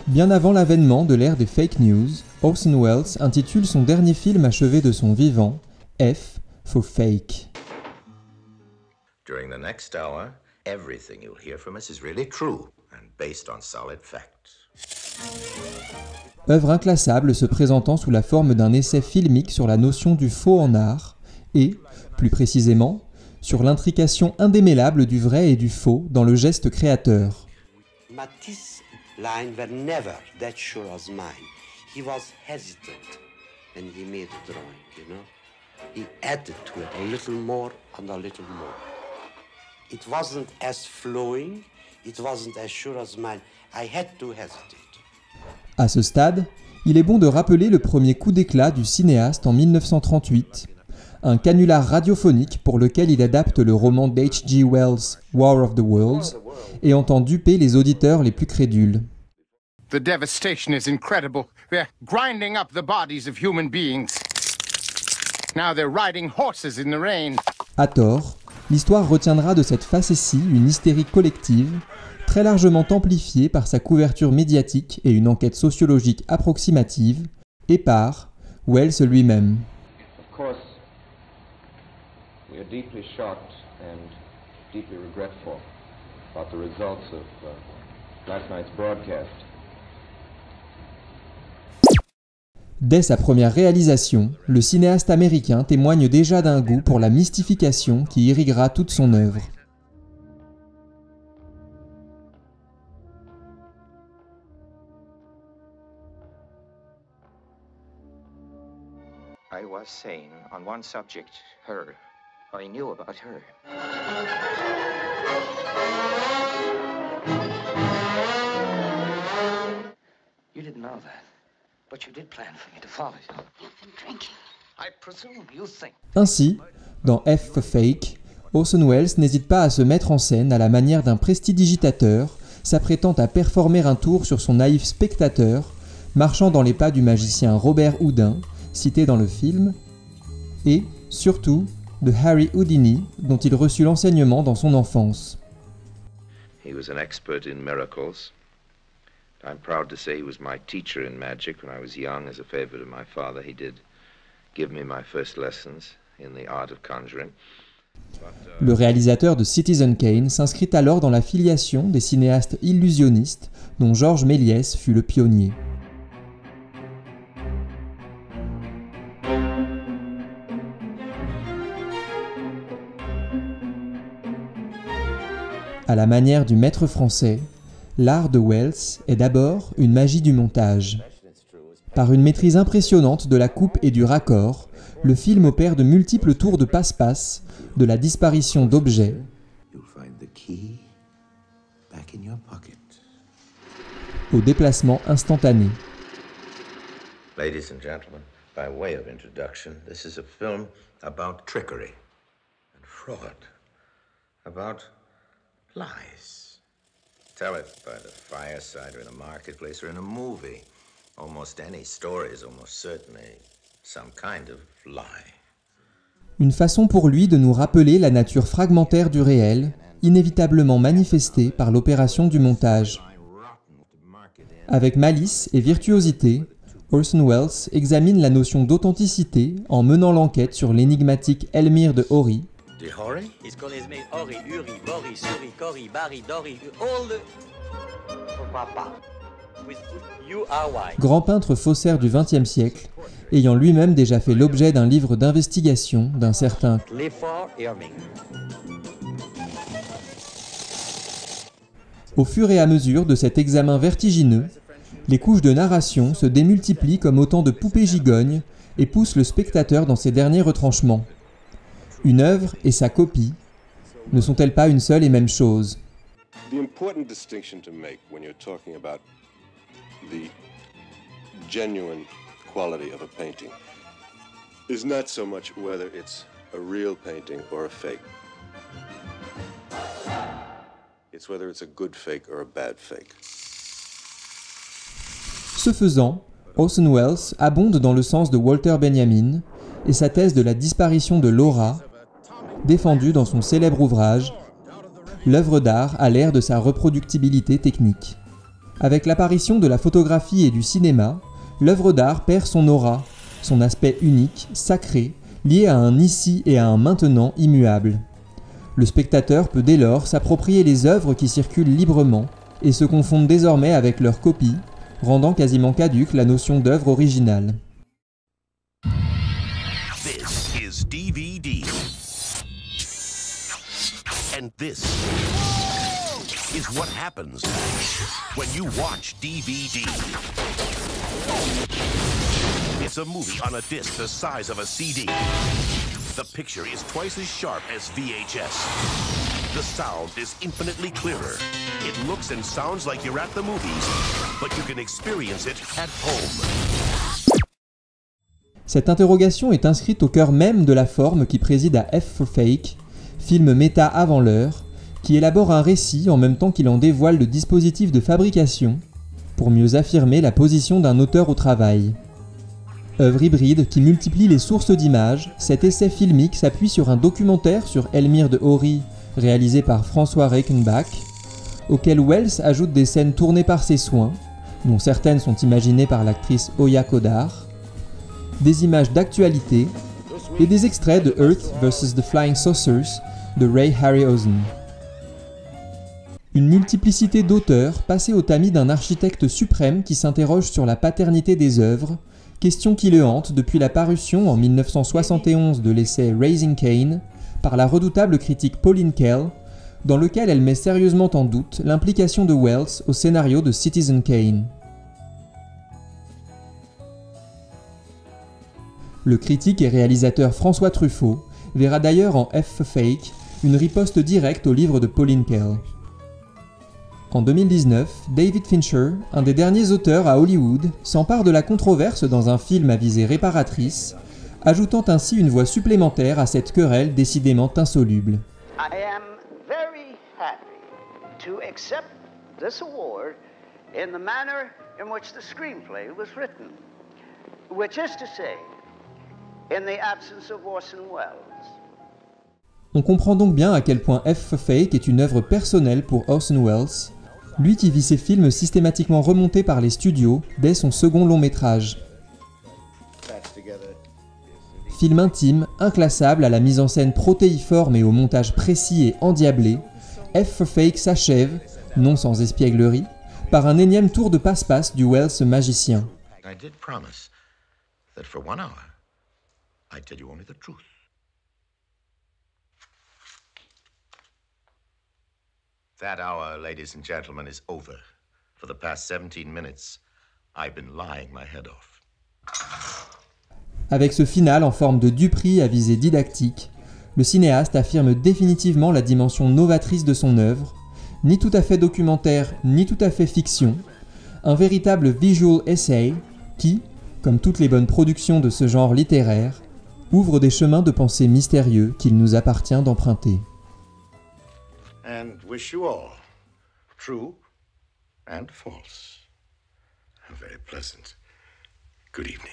Bien avant l'avènement de l'ère des fake news, Orson Welles intitule son dernier film achevé de son vivant F for Fake. During the next hour, everything you'll hear from us is really true and based on solid facts. Œuvre inclassable se présentant sous la forme d'un essai filmique sur la notion du faux en art et, plus précisément, sur l'intrication indémêlable du vrai et du faux dans le geste créateur. Matisse's lines were never that sure as mine. He was hesitant when he made the drawing, you know. He added to it a little more and a little more. It wasn't as flowing, it wasn't as sure as mine. I had to hesitate. À ce stade, il est bon de rappeler le premier coup d'éclat du cinéaste en 1938, un canular radiophonique pour lequel il adapte le roman d'H.G. Wells, War of the Worlds, et entend duper les auditeurs les plus crédules. The devastation is incredible. They're grinding up the bodies of human beings. Now they're riding horses in the rain. À tort, l'histoire retiendra de cette facétie une hystérie collective, très largement amplifiée par sa couverture médiatique et une enquête sociologique approximative, et par Wells lui-même. Of course, we are deeply shocked and deeply regretful about the results of last night's broadcast. Dès sa première réalisation, le cinéaste américain témoigne déjà d'un goût pour la mystification qui irriguera toute son œuvre. I was sane on one subject, her. I knew about her. You didn't know that, but you did plan for me to follow you. You've been drinking. I presume you think. Ainsi, dans F for Fake, Orson Welles n'hésite pas à se mettre en scène à la manière d'un prestidigitateur, s'apprêtant à performer un tour sur son naïf spectateur, marchant dans les pas du magicien Robert Houdin, cité dans le film, et, surtout, de Harry Houdini, dont il reçut l'enseignement dans son enfance. He was an expert in miracles. I'm proud to say he was my teacher in magic when I was young. As a favor to my father, he did give me my first lessons in the art of conjuring. Le réalisateur de Citizen Kane s'inscrit alors dans la filiation des cinéastes illusionnistes dont Georges Méliès fut le pionnier. À la manière du maître français, l'art de Welles est d'abord une magie du montage. Par une maîtrise impressionnante de la coupe et du raccord, le film opère de multiples tours de passe-passe, de la disparition d'objets, au déplacement instantané. Ladies and gentlemen, by way of introduction, this is a film about trickery and fraud, about lies. Tell it by the fireside or in a marketplace or in a movie. Almost any story is almost certainly some kind of lie. Une façon pour lui de nous rappeler la nature fragmentaire du réel, inévitablement manifestée par l'opération du montage. Avec malice et virtuosité, Orson Welles examine la notion d'authenticité en menant l'enquête sur l'énigmatique Elmire de Hori, grand peintre faussaire du XXe siècle, ayant lui-même déjà fait l'objet d'un livre d'investigation d'un certain Au fur et à mesure de cet examen vertigineux, les couches de narration se démultiplient comme autant de poupées gigognes et poussent le spectateur dans ses derniers retranchements. Une œuvre et sa copie ne sont-elles pas une seule et même chose? The important distinction to make when you're talking about the genuine quality of a painting is not so much whether it's a real painting or a fake. It's whether it's a good fake or a bad fake. Ce faisant, Orson Welles abonde dans le sens de Walter Benjamin et sa thèse de la disparition de l'aura, défendue dans son célèbre ouvrage « L'œuvre d'art à l'ère de sa reproductibilité technique ». Avec l'apparition de la photographie et du cinéma, l'œuvre d'art perd son aura, son aspect unique, sacré, lié à un ici et à un maintenant immuable. Le spectateur peut dès lors s'approprier les œuvres qui circulent librement et se confondent désormais avec leurs copies, rendant quasiment caduque la notion d'œuvre originale. This is DVD. And this is what happens when you watch DVD. It's a movie on a disc the size of a CD. The picture is twice as sharp as VHS. The sound is infinitely clearer. It looks and sounds like you're at the movies, but you can experience it at home. Cette interrogation est inscrite au cœur même de la forme qui préside à F for Fake, film méta avant l'heure, qui élabore un récit en même temps qu'il en dévoile le dispositif de fabrication, pour mieux affirmer la position d'un auteur au travail. Œuvre hybride qui multiplie les sources d'images, cet essai filmique s'appuie sur un documentaire sur Elmire de Hori, réalisé par François Reichenbach, auquel Welles ajoute des scènes tournées par ses soins, dont certaines sont imaginées par l'actrice Oya Kodar, des images d'actualité et des extraits de Earth vs. the Flying Saucers de Ray Harryhausen. Une multiplicité d'auteurs passés au tamis d'un architecte suprême qui s'interroge sur la paternité des œuvres, question qui le hante depuis la parution en 1971 de l'essai Raising Cain par la redoutable critique Pauline Kael, dans lequel elle met sérieusement en doute l'implication de Welles au scénario de Citizen Kane. Le critique et réalisateur François Truffaut verra d'ailleurs en F for Fake une riposte directe au livre de Pauline Kael. En 2019, David Fincher, un des derniers auteurs à Hollywood, s'empare de la controverse dans un film à visée réparatrice, ajoutant ainsi une voix supplémentaire à cette querelle décidément insoluble. I am very happy to accept this award in the manner in which the screenplay was written, which is to say, in the absence of Orson Welles. On comprend donc bien à quel point F for Fake est une œuvre personnelle pour Orson Welles, lui qui vit ses films systématiquement remontés par les studios dès son second long métrage. Film intime, inclassable à la mise en scène protéiforme et au montage précis et endiablé, F for Fake s'achève, non sans espièglerie, par un énième tour de passe-passe du Welles magicien. I did promise that for 1 hour, I'd tell you only the truth. That hour, ladies and gentlemen, is over. For the past 17 minutes, I've been lying my head off. Avec ce final en forme de Dupri à visée didactique, le cinéaste affirme définitivement la dimension novatrice de son œuvre, ni tout à fait documentaire, ni tout à fait fiction, un véritable visual essay qui, comme toutes les bonnes productions de ce genre littéraire, ouvre des chemins de pensée mystérieux qu'il nous appartient d'emprunter. And wish you all, true and false, a very pleasant good evening.